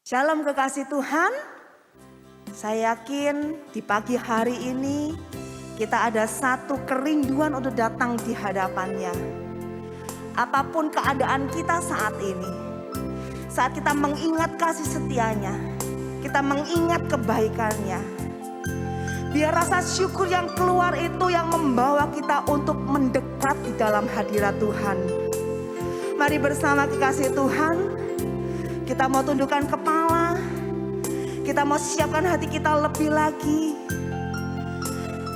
Shalom kekasih Tuhan, saya yakin di pagi hari ini kita ada satu kerinduan untuk datang di hadapannya. Apapun keadaan kita saat ini, saat kita mengingat kasih setianya, kita mengingat kebaikannya, biar rasa syukur yang keluar itu yang membawa kita untuk mendekat di dalam hadirat Tuhan. Mari bersama kekasih Tuhan, kita mau tundukkan kepala, kita mau siapkan hati kita lebih lagi.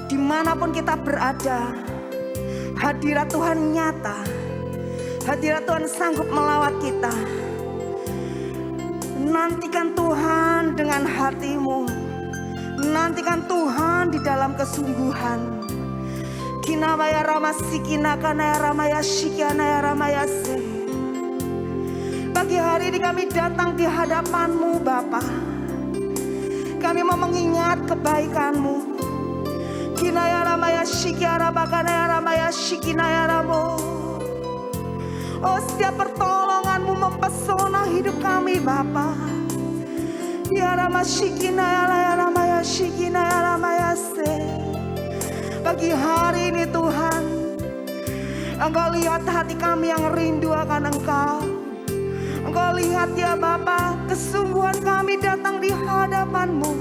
Dimanapun kita berada, hadirat Tuhan nyata, hadirat Tuhan sanggup melawat kita. Nantikan Tuhan dengan hatimu, nantikan Tuhan di dalam kesungguhan. Kinamaya ramasikina kanaya ramaya shikianaya ramaya se. Pagi hari ini kami datang di hadapan-Mu Bapa. Kami mau mengingat kebaikan-Mu. Kinaya ramaya shikiara bakanaya ramaya shikinaya ramo. Oh, setiap pertolongan-Mu mempesona hidup kami Bapa. Ya ramaya shikinaya ramaya shikinaya ramaya se. Pagi hari ini Tuhan, Engkau lihat hati kami yang rindu akan Engkau. Engkau lihat ya Bapa, kesungguhan kami datang di hadapan-Mu.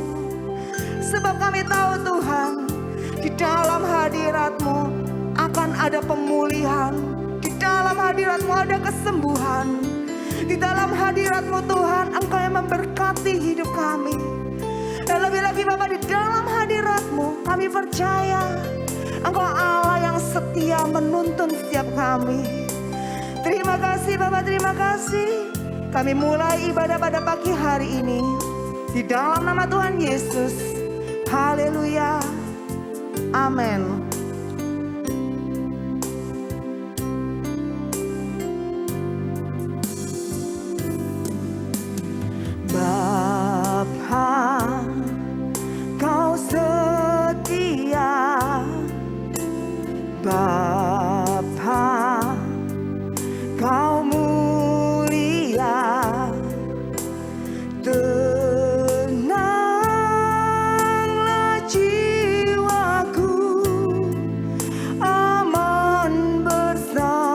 Sebab kami tahu Tuhan, di dalam hadirat-Mu akan ada pemulihan. Di dalam hadirat-Mu ada kesembuhan. Di dalam hadirat-Mu Tuhan, Engkau yang memberkati hidup kami. Dan lebih lagi Bapa, di dalam hadirat-Mu kami percaya Engkau Allah yang setia menuntun setiap kami. Terima kasih Bapa, terima kasih. Kami mulai ibadah pada pagi hari ini di dalam nama Tuhan Yesus. Haleluya. Amin. Bapa, Kau setia. Bapa, Kau mulia. Tenanglah jiwaku, aman bersamamu.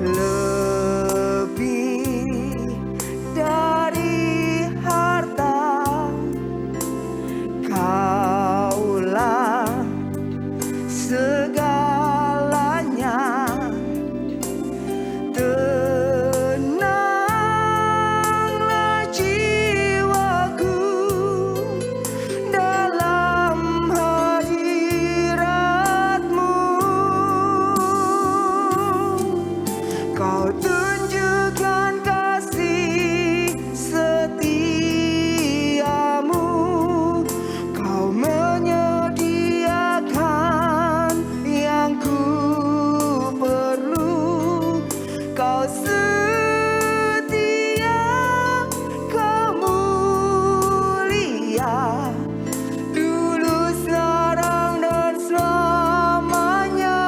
Lebih dari harta, Kaulah segalanya. Tenanglah jiwaku dalam hadirat-Mu. Kau tunjukkan kasih setiamu. Kau menyediakan yang ku perlu. Kau setia, Kau mulia, dulu, sekarang, dan selamanya.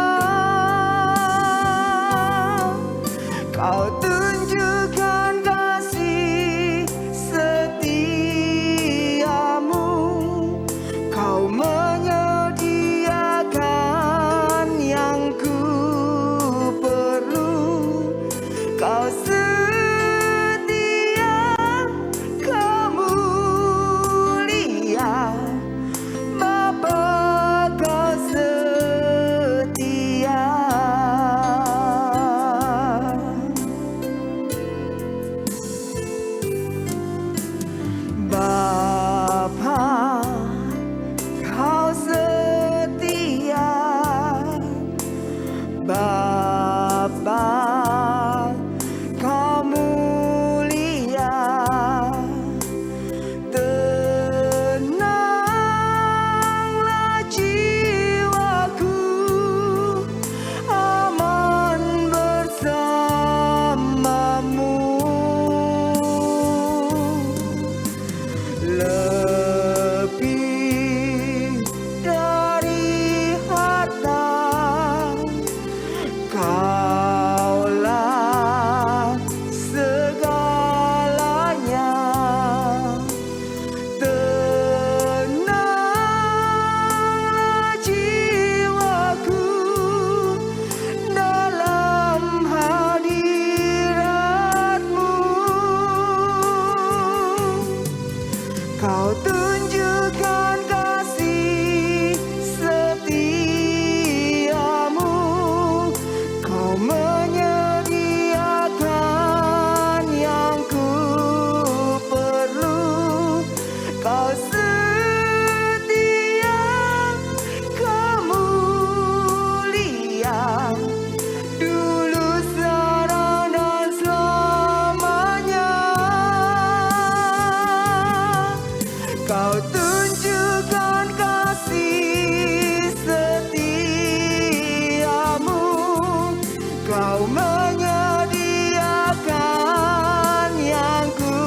Kau menyediakan yang ku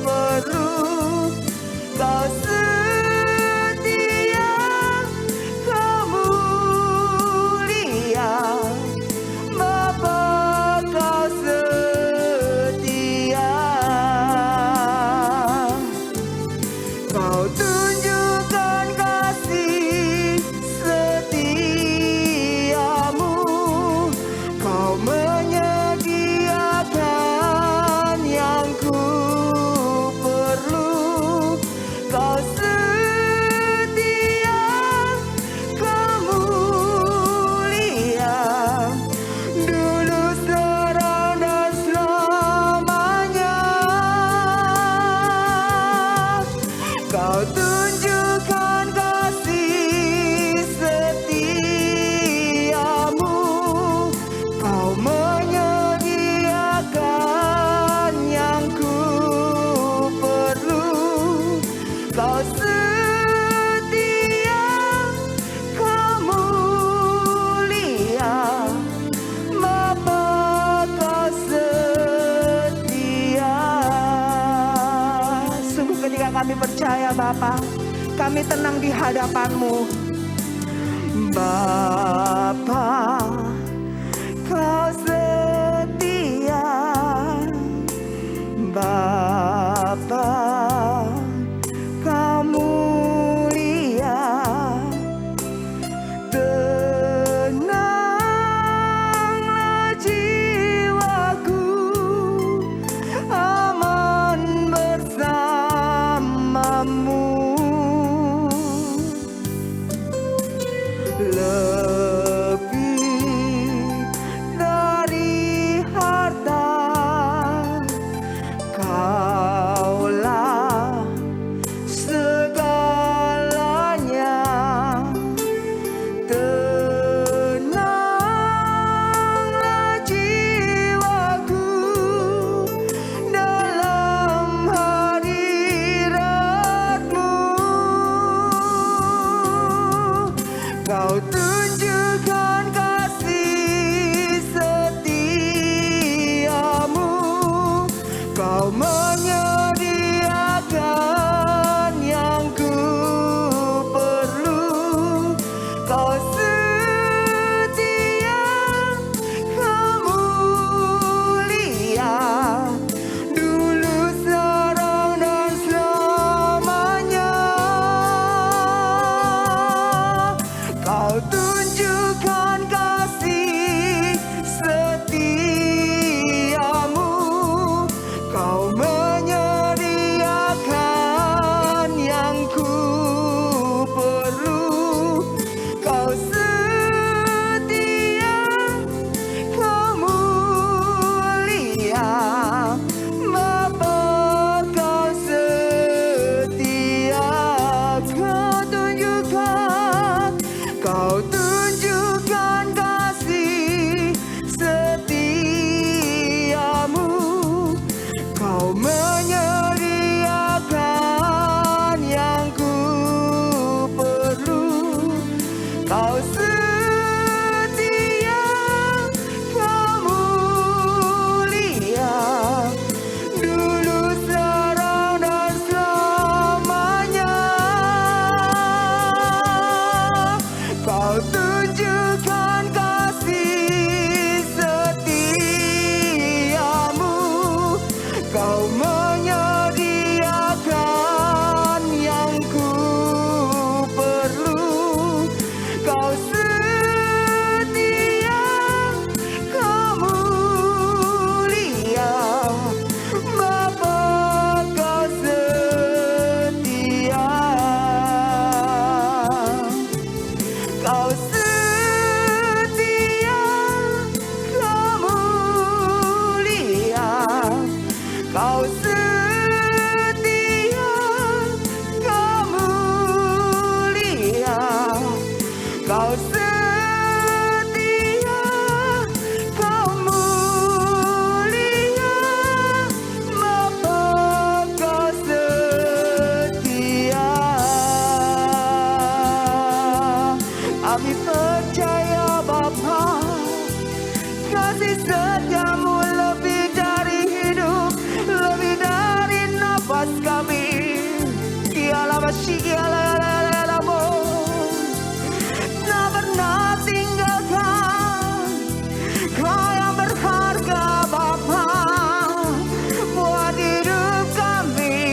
perlu. Kau setia, Kau mulia, Bapa Kau setia. Kau tunjukkan kasih setiamu. Kau menyediakan yang ku perlu. Kau setia, Kau mulia, dulu, sekarang, dan selamanya. Kau tunjukkan kasih setiamu. Kau menyediakan yang ku perlu. Kau setia, Kau mulia, Bapa Kau setia. Sungguh ketika kami percaya Bapa, kami tenang di hadapan-Mu. Bapa Kau setia, Bapa Kau mulia, tenanglah jiwaku, aman bersamamu. Lebih kasih setiamu lebih dari hidup, lebih dari nafas kami. Kiala masih tak pernah tinggalkan. Kau yang berharga Bapa buat hidup kami.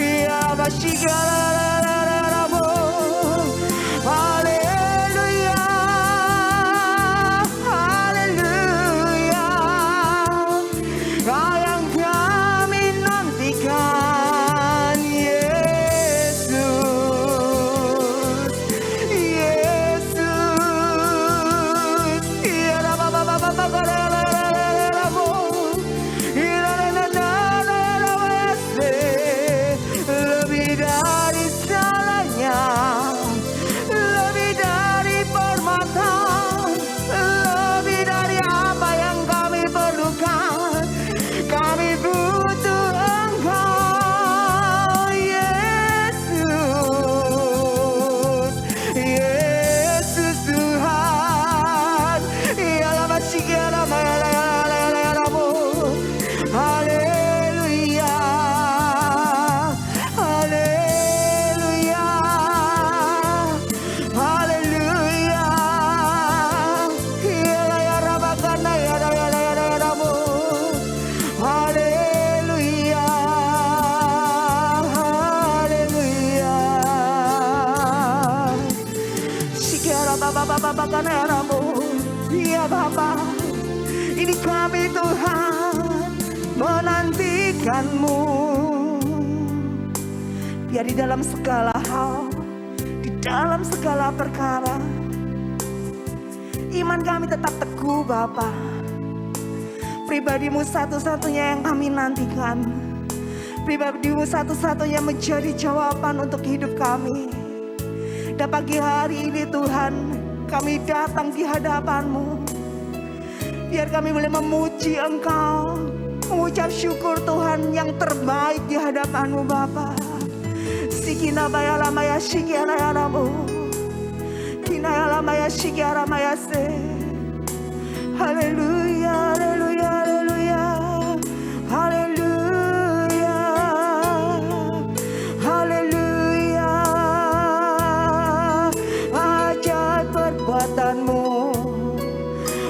Ya masih haleluya, haleluya. Kau yang kami nantikan, Yesus, Yesus. Ya lebih dari segalanya, lebih dari permata, lebih dari apa yang kami perlukan. Kami butuh Engkau, Yesus, Yesus Tuhan. Ialah masih ialah haleluya, haleluya, haleluya. Ialah ya rabakana ya ramu, haleluya, haleluya. Sikara baba kana ya ramu, ya Bapa. Ini kami Tuhan menantikan-Mu. Biar di dalam segala hal, di dalam segala perkara, iman kami tetap teguh Bapa. Pribadi-Mu satu-satunya yang kami nantikan. Pribadi-Mu satu-satunya menjadi jawaban untuk hidup kami. Dan pagi hari ini Tuhan, kami datang di hadapan-Mu. Biar kami boleh memuji Engkau, mengucap syukur Tuhan yang terbaik di hadapan-Mu Bapa. Sikina bayala maya shikiara ya rabu, kina yala maya shikiara maya se. Haleluya, haleluya, haleluya, haleluya, haleluya. Ajaib perbuatan-Mu,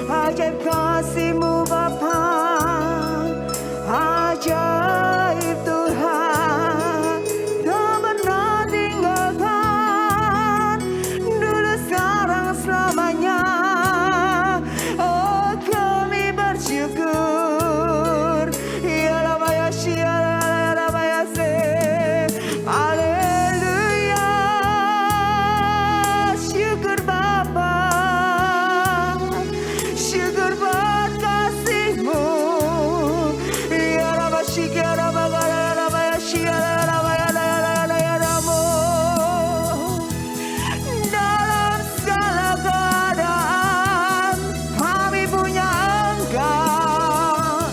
ajaib kasih-Mu Bapa, ajaib Tuhan, tak pernah tinggalkan, dulu sekarang selamanya. Oh kami bersyukur, ialah maya shiala maya se. Haleluya, syukur Bapa, syukur buat kasih-Mu. Ya Rabba Shikara Bagara Rabaya Shikara Rabaya Daya Ramu. Dalam segala keadaan kami punya Engkau,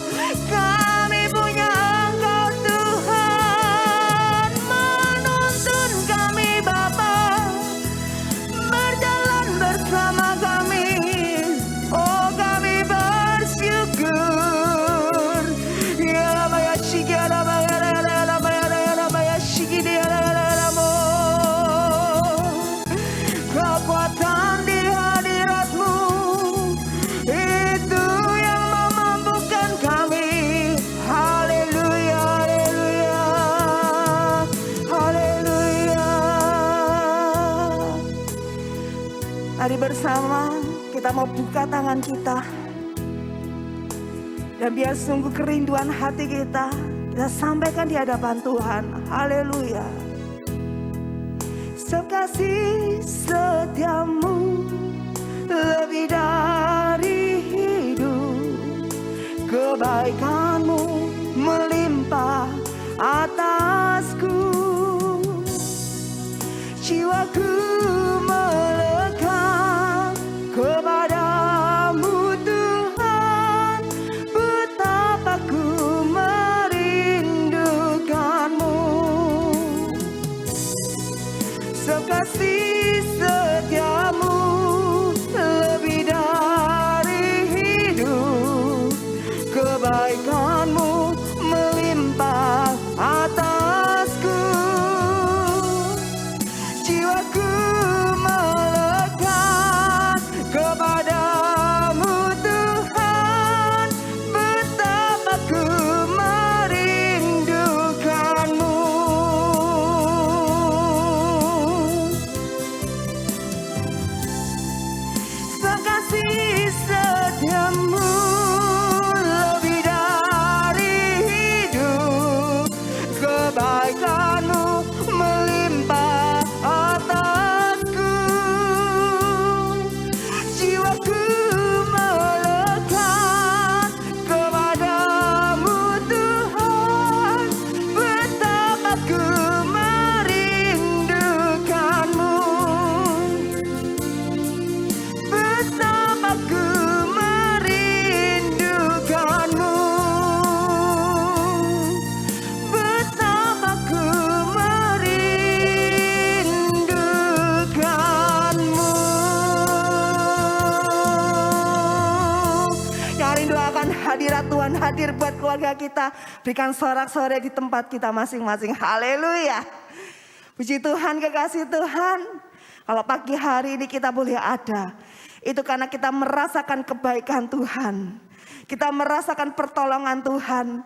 kami punya Engkau Tuhan, menuntun kami Bapa, berjalan bersama kami. Oh kami bersyukur. Ya maya shikara maya shikidi ramu. Kekuatan di hadirat-Mu, itu yang memampukan kami. Haleluya, haleluya, haleluya. Mari bersama kita mau buka tangan kita, dan biar sungguh kerinduan hati kita sampaikan di hadapan Tuhan. Haleluya. Sekasih setiamu lebih dari hidup, kebaikan-Mu melimpah atasku. Jiwaku melekat kepadamu Tuhan, betapa ku merindukan-Mu. Sekasih setiamu lebih dari doakan hadirat Tuhan hadir buat keluarga kita. Berikan sorak-sorai di tempat kita masing-masing. Haleluya. Puji Tuhan, kekasih Tuhan. Kalau pagi hari ini kita boleh ada, itu karena kita merasakan kebaikan Tuhan. Kita merasakan pertolongan Tuhan.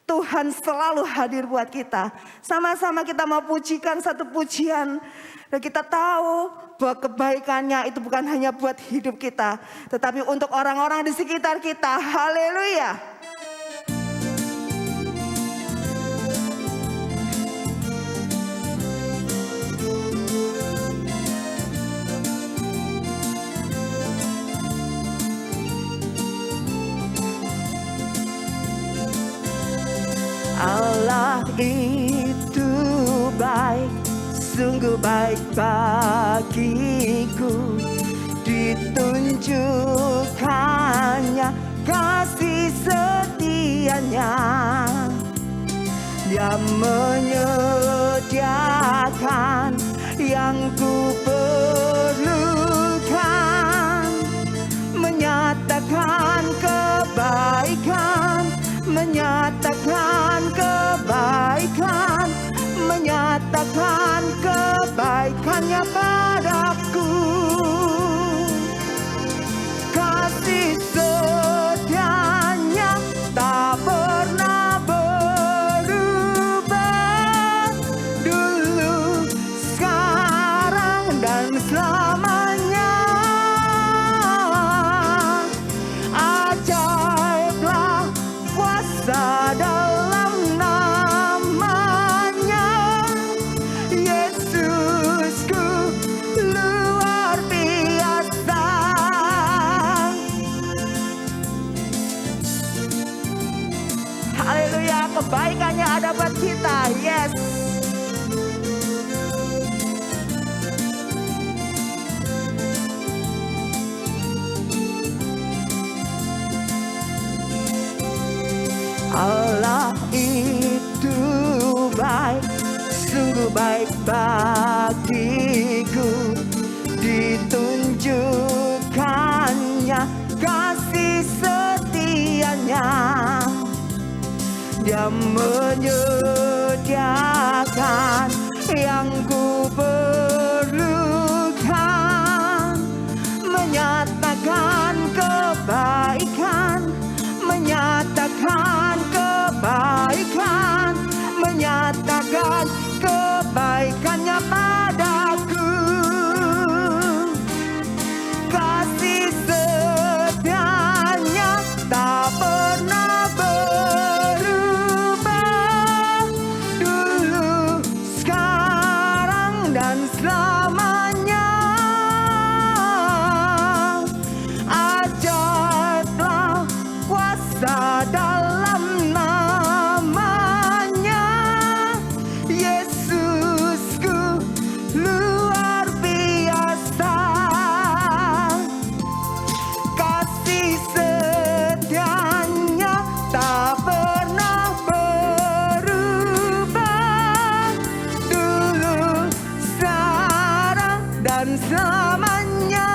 Tuhan selalu hadir buat kita. Sama-sama kita mau pujikan satu pujian. Dan kita tahu bahwa kebaikannya itu bukan hanya buat hidup kita, tetapi untuk orang-orang di sekitar kita. Haleluya. Allah itu baik, sungguh baik bagiku. Ditunjukkannya kasih setianya. Dia menyediakan yang ku perlukan, menyatakan kebaikan, menyatakan kebaikan, menyatakan kebaikannya padaku. Kasih setianya tak pernah berubah, dulu, sekarang dan selamanya. Ajaiblah kuasa dalam namanya. Yesusku luar biasa. Haleluya, kebaikannya ada buat kita. Yes. Allah itu baik, sungguh baik bagiku. Ditunjukkannya kasih setianya. Dia menyediakan yang ku perlukan, menyatakan kebaikan, menyatakan kebaikan, menyatakan kebaikannya padaku. Kasih setianya tak pernah berubah, dulu, sekarang dan selamanya. Ajaiblah kuasa dalam namanya. Yesusku luar biasa. Kasih setianya tak pernah berubah, dulu, sekarang dan selamanya.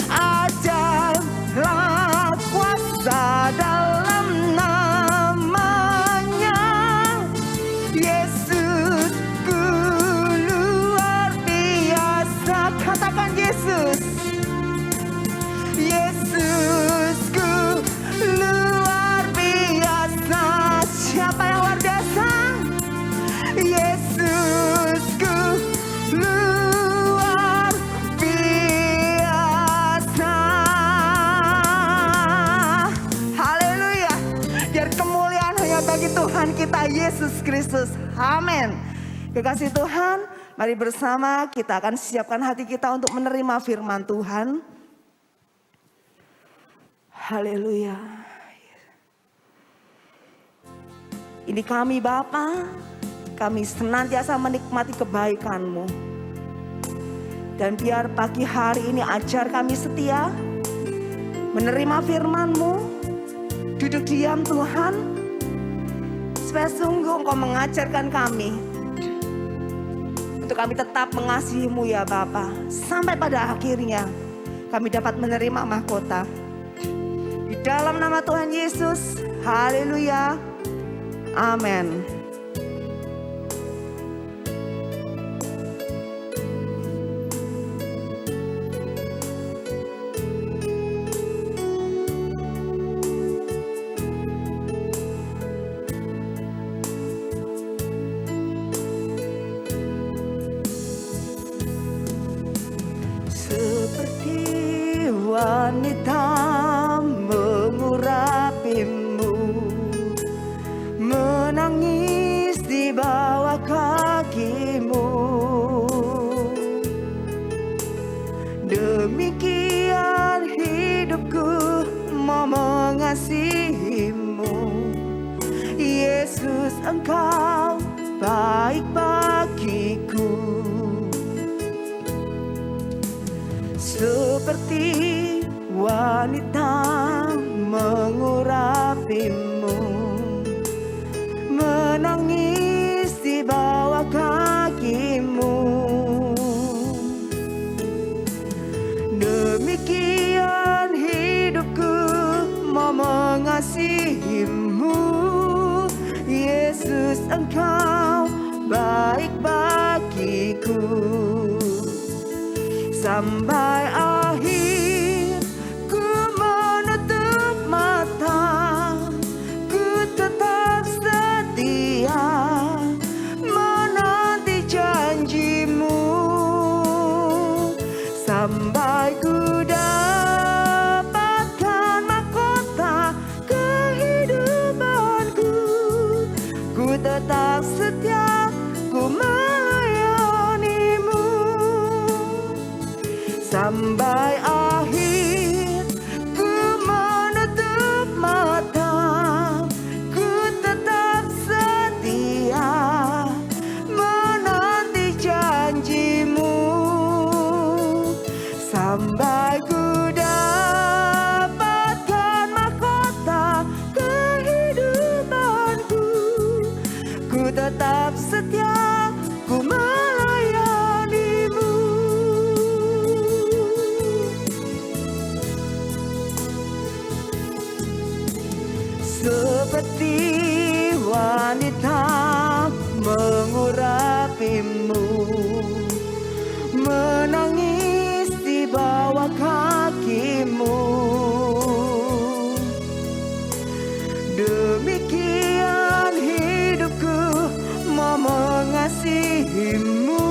Ajaiblah kuasa dalam namanya. Yesusku luar biasa. Katakan Yesus. Yesusku luar biasa. Siapa yang luar biasa? Yesusku luar biasa. Haleluya. Biar kemuliaan hanya bagi Tuhan kita Yesus Kristus. Amin. Kekasih Tuhan, mari bersama kita akan siapkan hati kita untuk menerima firman Tuhan. Haleluya. Ini kami Bapa, kami senantiasa menikmati kebaikan-Mu. Dan biar pagi hari ini ajar kami setia menerima firman-Mu. Duduk diam Tuhan, supaya sungguh Engkau mengajarkan kami untuk kami tetap mengasihi-Mu ya Bapa. Sampai pada akhirnya kami dapat menerima mahkota. Di dalam nama Tuhan Yesus, haleluya, amin. Seperti wanita mengurapimu, menangis di bawah kakimu, demikian hidupku mau mengasihimu. Yesus, Engkau baik bagiku. Seperti wanita mengurapimu, menangis di bawah kakimu, demikian hidupku mau mengasihimu. Yesus, Engkau baik bagiku. Sampai akhir ku menutup mata, ku tetap setia menanti janjimu. Sampai ku dapatkan mahkota kehidupanku, ku tetap setia, ku melayanimu. Sampai akhir ku menutup mata, ku tetap setia menanti janjimu. Sampai ku dapatkan mahkota kehidupanku, ku tetap setia, ku melayanimu. Seperti wanita mengurapimu, menangis di bawah kakimu, demikian hidupku mau mengasihimu.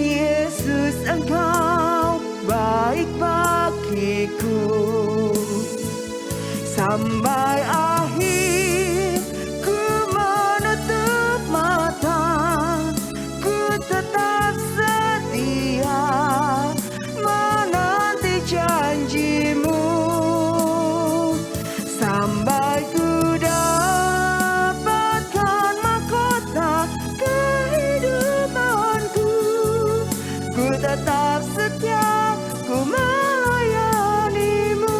Yesus, Engkau baik bagiku. Sampai akhir ku menutup mata, ku tetap setia menanti janjimu. Sampai ku dapatkan mahkota kehidupanku, ku tetap setia, ku melayanimu.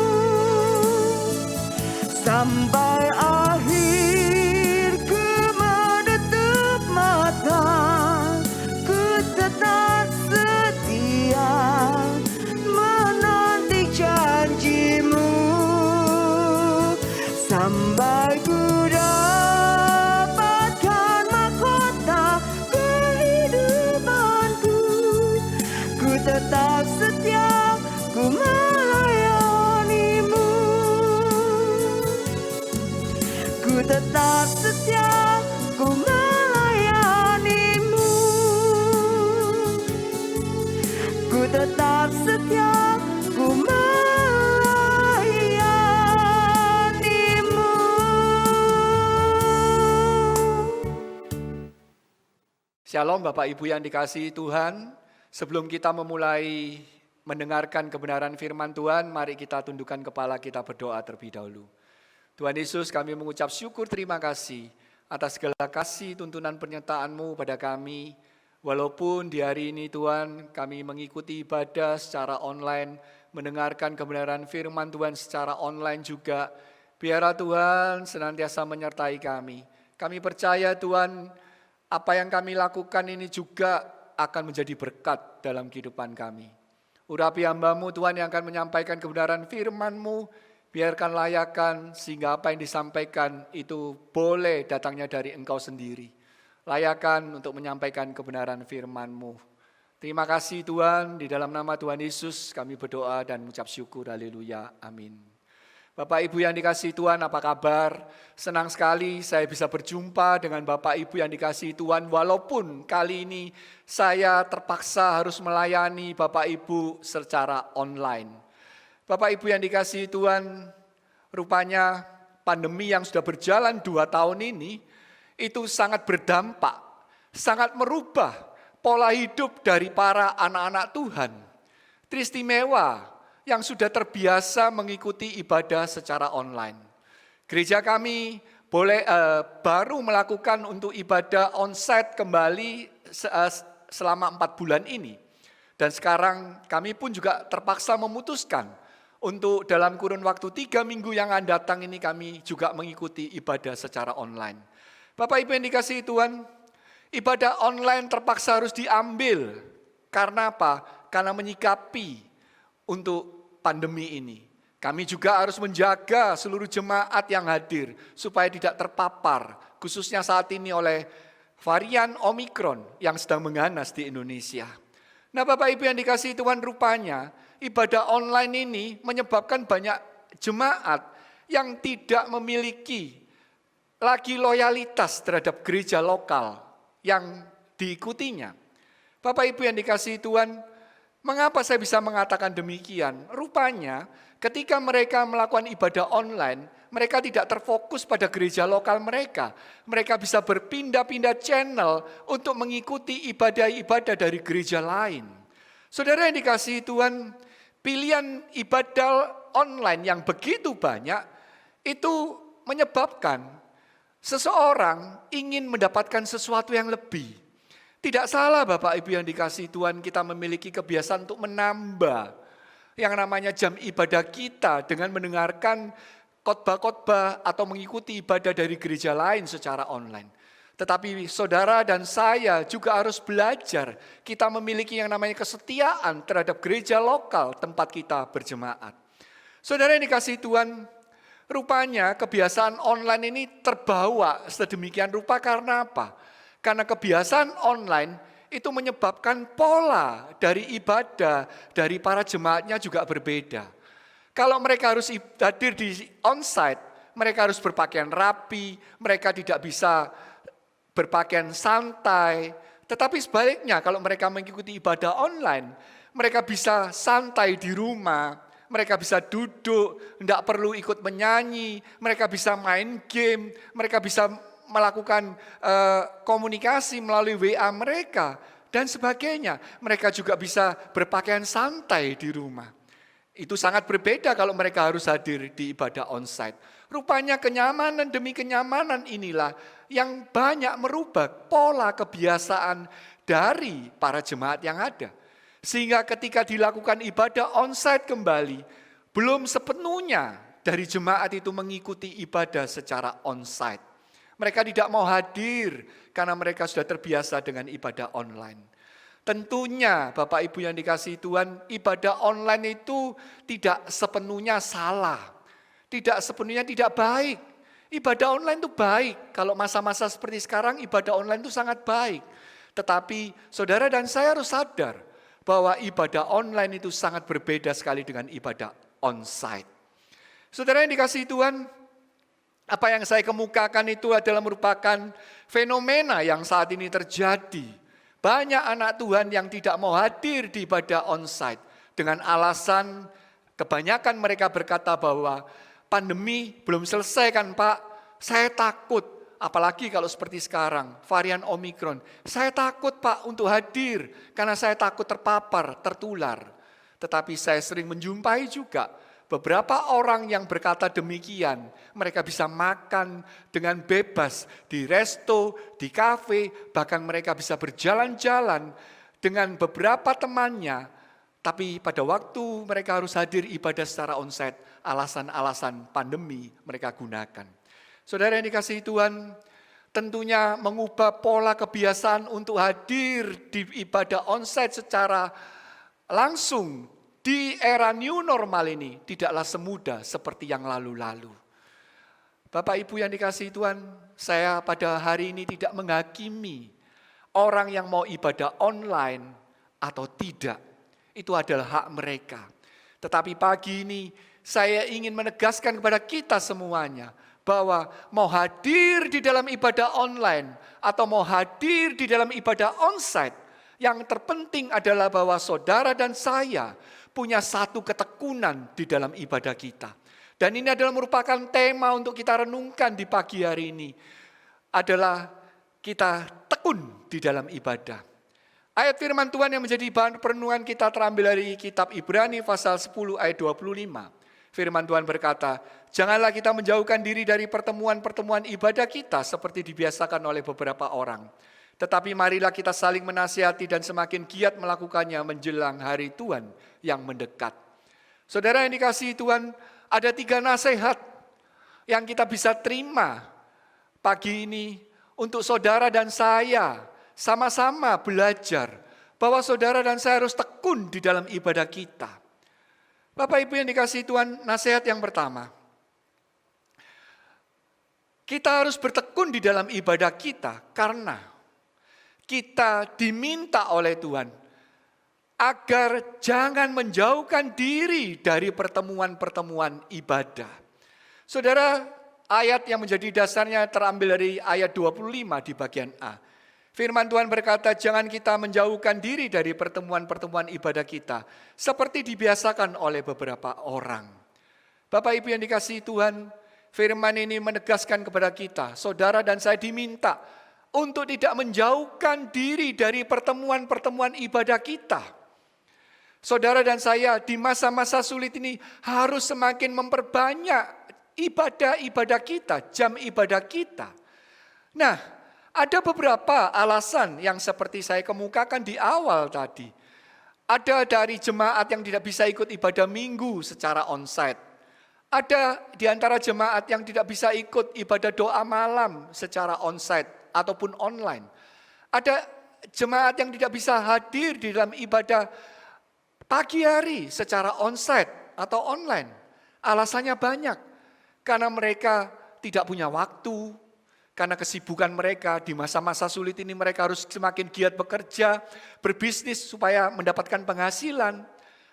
Sampai akhir ku menutup mata, ku tetap setia menanti janjimu. Sampai ku dapatkan mahkota kehidupanku, ku tetap setia, ku melayanimu. Ku tetap setia, ku melayanimu. Ku tetap setia, ku melayanimu. Shalom Bapak Ibu yang dikasihi Tuhan. Sebelum kita memulai mendengarkan kebenaran firman Tuhan, mari kita tundukkan kepala, kita berdoa terlebih dahulu. Tuhan Yesus, kami mengucap syukur terima kasih atas segala kasih tuntunan penyertaan-Mu pada kami. Walaupun di hari ini Tuhan kami mengikuti ibadah secara online, mendengarkan kebenaran firman Tuhan secara online juga, biarlah Tuhan senantiasa menyertai kami. Kami percaya Tuhan, apa yang kami lakukan ini juga akan menjadi berkat dalam kehidupan kami. Urapi hamba-Mu Tuhan yang akan menyampaikan kebenaran firman-Mu, biarkan layakan sehingga apa yang disampaikan itu boleh datangnya dari Engkau sendiri. Layakan untuk menyampaikan kebenaran firman-Mu. Terima kasih Tuhan, di dalam nama Tuhan Yesus kami berdoa dan mengucap syukur, haleluya, amin. Bapak Ibu yang dikasihi Tuhan, apa kabar? Senang sekali saya bisa berjumpa dengan Bapak Ibu yang dikasihi Tuhan, walaupun kali ini saya terpaksa harus melayani Bapak Ibu secara online. Bapak Ibu yang dikasihi Tuhan, rupanya pandemi yang sudah berjalan 2 tahun ini, itu sangat berdampak, sangat merubah pola hidup dari para anak-anak Tuhan. Teristimewa yang sudah terbiasa mengikuti ibadah secara online. Gereja kami baru melakukan untuk ibadah onsite kembali selama 4 bulan ini. Dan sekarang kami pun juga terpaksa memutuskan untuk dalam kurun waktu 3 minggu yang akan datang ini kami juga mengikuti ibadah secara online. Bapak Ibu yang dikasihi Tuhan, ibadah online terpaksa harus diambil. Karena apa? Karena menyikapi untuk pandemi ini. Kami juga harus menjaga seluruh jemaat yang hadir supaya tidak terpapar, khususnya saat ini oleh varian Omikron yang sedang mengganas di Indonesia. Nah Bapak Ibu yang dikasihi Tuhan, rupanya ibadah online ini menyebabkan banyak jemaat yang tidak memiliki lagi loyalitas terhadap gereja lokal yang diikutinya. Bapak Ibu yang dikasihi Tuhan, mengapa saya bisa mengatakan demikian? Rupanya ketika mereka melakukan ibadah online, mereka tidak terfokus pada gereja lokal mereka. Mereka bisa berpindah-pindah channel untuk mengikuti ibadah-ibadah dari gereja lain. Saudara yang dikasihi Tuhan, pilihan ibadah online yang begitu banyak itu menyebabkan seseorang ingin mendapatkan sesuatu yang lebih. Tidak salah Bapak Ibu yang dikasihi Tuhan, kita memiliki kebiasaan untuk menambah yang namanya jam ibadah kita dengan mendengarkan khotbah-khotbah atau mengikuti ibadah dari gereja lain secara online. Tetapi saudara dan saya juga harus belajar, kita memiliki yang namanya kesetiaan terhadap gereja lokal tempat kita berjemaat. Saudara yang dikasihi Tuhan, rupanya kebiasaan online ini terbawa sedemikian rupa karena apa? Karena kebiasaan online itu menyebabkan pola dari ibadah dari para jemaatnya juga berbeda. Kalau mereka harus hadir di onsite, mereka harus berpakaian rapi, mereka tidak bisa berpakaian santai. Tetapi sebaliknya kalau mereka mengikuti ibadah online, mereka bisa santai di rumah, mereka bisa duduk, tidak perlu ikut menyanyi, mereka bisa main game, mereka bisa melakukan komunikasi melalui WA mereka dan sebagainya. Mereka juga bisa berpakaian santai di rumah. Itu sangat berbeda kalau mereka harus hadir di ibadah onsite. Rupanya kenyamanan demi kenyamanan inilah yang banyak merubah pola kebiasaan dari para jemaat yang ada. Sehingga ketika dilakukan ibadah onsite kembali, belum sepenuhnya dari jemaat itu mengikuti ibadah secara onsite. Mereka tidak mau hadir karena mereka sudah terbiasa dengan ibadah online. Tentunya Bapak Ibu yang dikasihi Tuhan, ibadah online itu tidak sepenuhnya salah. Tidak sepenuhnya tidak baik. Ibadah online itu baik. Kalau masa-masa seperti sekarang ibadah online itu sangat baik. Tetapi saudara dan saya harus sadar bahwa ibadah online itu sangat berbeda sekali dengan ibadah onsite. Saudara yang dikasihi Tuhan, apa yang saya kemukakan itu adalah merupakan fenomena yang saat ini terjadi. Banyak anak Tuhan yang tidak mau hadir di ibadah onsite dengan alasan kebanyakan mereka berkata bahwa pandemi belum selesai kan Pak, saya takut. Apalagi kalau seperti sekarang, varian Omikron. Saya takut Pak untuk hadir karena saya takut terpapar, tertular. Tetapi saya sering menjumpai juga beberapa orang yang berkata demikian, mereka bisa makan dengan bebas di resto, di kafe, bahkan mereka bisa berjalan-jalan dengan beberapa temannya. Tapi pada waktu mereka harus hadir ibadah secara onsite, alasan-alasan pandemi mereka gunakan. Saudara yang dikasihi Tuhan, tentunya mengubah pola kebiasaan untuk hadir di ibadah onsite secara langsung di era new normal ini tidaklah semudah seperti yang lalu-lalu. Bapak Ibu yang dikasihi Tuhan, saya pada hari ini tidak menghakimi orang yang mau ibadah online atau tidak. Itu adalah hak mereka. Tetapi pagi ini saya ingin menegaskan kepada kita semuanya bahwa mau hadir di dalam ibadah online atau mau hadir di dalam ibadah onsite, yang terpenting adalah bahwa saudara dan saya punya satu ketekunan di dalam ibadah kita. Dan ini adalah merupakan tema untuk kita renungkan di pagi hari ini. Adalah kita tekun di dalam ibadah. Ayat firman Tuhan yang menjadi bahan perenungan kita terambil dari kitab Ibrani pasal 10 ayat 25. Firman Tuhan berkata, janganlah kita menjauhkan diri dari pertemuan-pertemuan ibadah kita seperti dibiasakan oleh beberapa orang. Tetapi marilah kita saling menasihati dan semakin giat melakukannya menjelang hari Tuhan yang mendekat. Saudara yang dikasihi Tuhan, ada 3 nasihat yang kita bisa terima pagi ini untuk saudara dan saya sama-sama belajar bahwa saudara dan saya harus tekun di dalam ibadah kita. Bapak Ibu yang dikasihi Tuhan, nasihat yang pertama. Kita harus bertekun di dalam ibadah kita karena kita diminta oleh Tuhan agar jangan menjauhkan diri dari pertemuan-pertemuan ibadah. Saudara, ayat yang menjadi dasarnya terambil dari ayat 25 di bagian A. Firman Tuhan berkata, jangan kita menjauhkan diri dari pertemuan-pertemuan ibadah kita seperti dibiasakan oleh beberapa orang. Bapak Ibu yang dikasihi Tuhan, firman ini menegaskan kepada kita, saudara dan saya diminta untuk tidak menjauhkan diri dari pertemuan-pertemuan ibadah kita. Saudara dan saya di masa-masa sulit ini harus semakin memperbanyak ibadah-ibadah kita, jam ibadah kita. Nah, ada beberapa alasan yang seperti saya kemukakan di awal tadi. Ada dari jemaat yang tidak bisa ikut ibadah minggu secara onsite. Ada di antara jemaat yang tidak bisa ikut ibadah doa malam secara onsite ataupun online. Ada jemaat yang tidak bisa hadir di dalam ibadah pagi hari secara onsite atau online. Alasannya banyak. Karena mereka tidak punya waktu, karena kesibukan mereka di masa-masa sulit ini mereka harus semakin giat bekerja, berbisnis supaya mendapatkan penghasilan.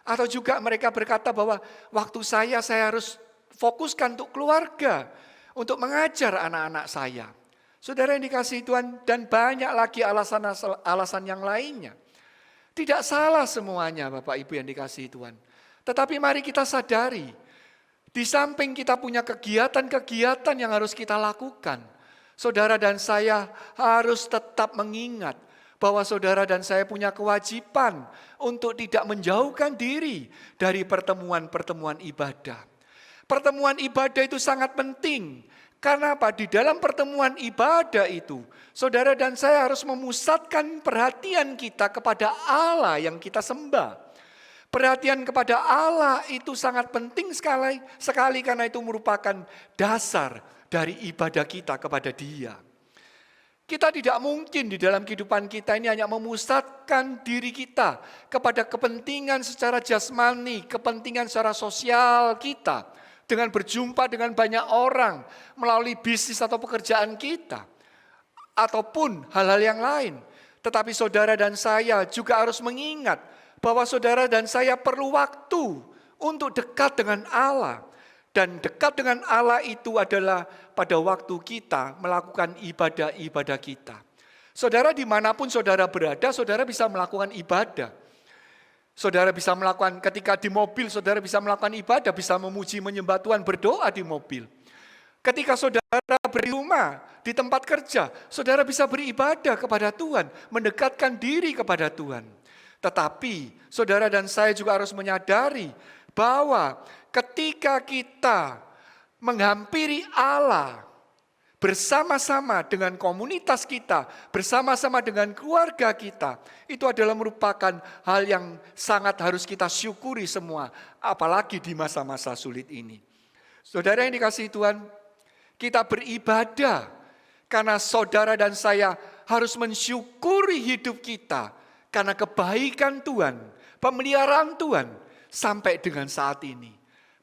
Atau juga mereka berkata bahwa waktu saya harus fokuskan untuk keluarga, untuk mengajar anak-anak saya. Saudara yang dikasihi Tuhan, dan banyak lagi alasan yang lainnya. Tidak salah semuanya Bapak Ibu yang dikasihi Tuhan. Tetapi mari kita sadari, di samping kita punya kegiatan-kegiatan yang harus kita lakukan, saudara dan saya harus tetap mengingat bahwa saudara dan saya punya kewajiban untuk tidak menjauhkan diri dari pertemuan-pertemuan ibadah. Pertemuan ibadah itu sangat penting. Karena apa? Di dalam pertemuan ibadah itu, saudara dan saya harus memusatkan perhatian kita kepada Allah yang kita sembah. Perhatian kepada Allah itu sangat penting sekali karena itu merupakan dasar dari ibadah kita kepada Dia. Kita tidak mungkin di dalam kehidupan kita ini hanya memusatkan diri kita kepada kepentingan secara jasmani, kepentingan secara sosial kita. Dengan berjumpa dengan banyak orang melalui bisnis atau pekerjaan kita. Ataupun hal-hal yang lain. Tetapi saudara dan saya juga harus mengingat bahwa saudara dan saya perlu waktu untuk dekat dengan Allah. Dan dekat dengan Allah itu adalah pada waktu kita melakukan ibadah-ibadah kita. Saudara dimanapun saudara berada, saudara bisa melakukan ibadah. Saudara bisa melakukan ketika di mobil, saudara bisa melakukan ibadah, bisa memuji menyembah Tuhan, berdoa di mobil. Ketika saudara di rumah, di tempat kerja, saudara bisa beribadah kepada Tuhan, mendekatkan diri kepada Tuhan. Tetapi saudara dan saya juga harus menyadari bahwa ketika kita menghampiri Allah bersama-sama dengan komunitas kita, bersama-sama dengan keluarga kita, itu adalah merupakan hal yang sangat harus kita syukuri semua, apalagi di masa-masa sulit ini. Saudara yang dikasihi Tuhan, kita beribadah karena saudara dan saya harus mensyukuri hidup kita karena kebaikan Tuhan, pemeliharaan Tuhan, sampai dengan saat ini.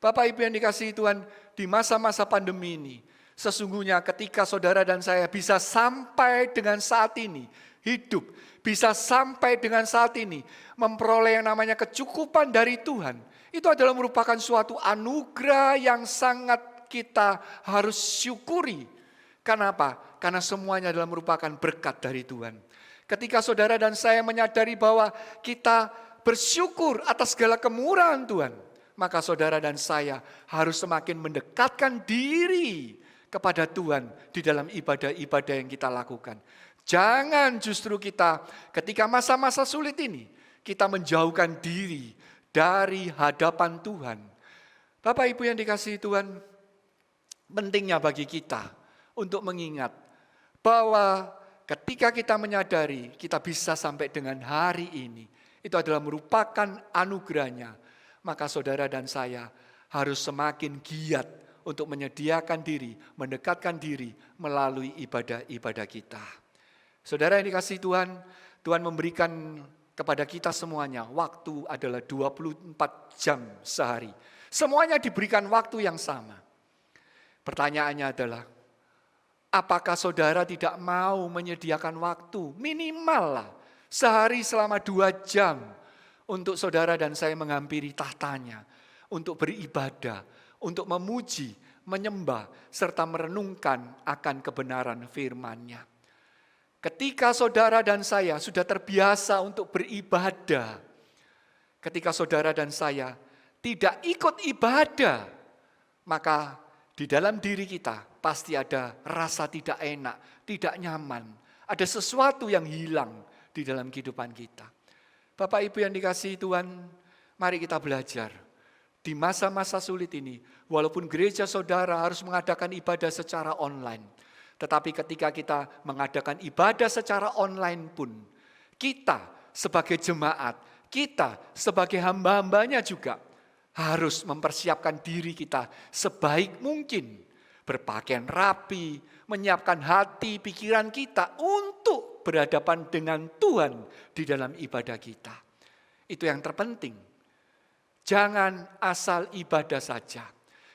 Bapak Ibu yang dikasihi Tuhan, di masa-masa pandemi ini, sesungguhnya ketika saudara dan saya bisa sampai dengan saat ini, hidup, bisa sampai dengan saat ini, memperoleh yang namanya kecukupan dari Tuhan, itu adalah merupakan suatu anugerah yang sangat kita harus syukuri. Kenapa? Karena semuanya adalah merupakan berkat dari Tuhan. Ketika saudara dan saya menyadari bahwa kita bersyukur atas segala kemurahan Tuhan, maka saudara dan saya harus semakin mendekatkan diri kepada Tuhan di dalam ibadah-ibadah yang kita lakukan. Jangan justru kita ketika masa-masa sulit ini, kita menjauhkan diri dari hadapan Tuhan. Bapak Ibu yang dikasihi Tuhan, pentingnya bagi kita untuk mengingat bahwa ketika kita menyadari kita bisa sampai dengan hari ini, itu adalah merupakan anugerahnya, maka saudara dan saya harus semakin giat untuk menyediakan diri, mendekatkan diri melalui ibadah-ibadah kita. Saudara yang dikasihi Tuhan, Tuhan memberikan kepada kita semuanya waktu adalah 24 jam sehari. Semuanya diberikan waktu yang sama. Pertanyaannya adalah, apakah saudara tidak mau menyediakan waktu minimal lah sehari selama 2 jam untuk saudara dan saya menghampiri tahtanya, untuk beribadah, untuk memuji, menyembah, serta merenungkan akan kebenaran firman-Nya. Ketika saudara dan saya sudah terbiasa untuk beribadah, ketika saudara dan saya tidak ikut ibadah, maka di dalam diri kita pasti ada rasa tidak enak, tidak nyaman. Ada sesuatu yang hilang di dalam kehidupan kita. Bapak Ibu yang dikasihi Tuhan, mari kita belajar. Di masa-masa sulit ini, walaupun gereja saudara harus mengadakan ibadah secara online, tetapi ketika kita mengadakan ibadah secara online pun, kita sebagai jemaat, kita sebagai hamba-hambanya juga harus mempersiapkan diri kita sebaik mungkin. Berpakaian rapi, menyiapkan hati, pikiran kita untuk berhadapan dengan Tuhan di dalam ibadah kita. Itu yang terpenting. Jangan asal ibadah saja.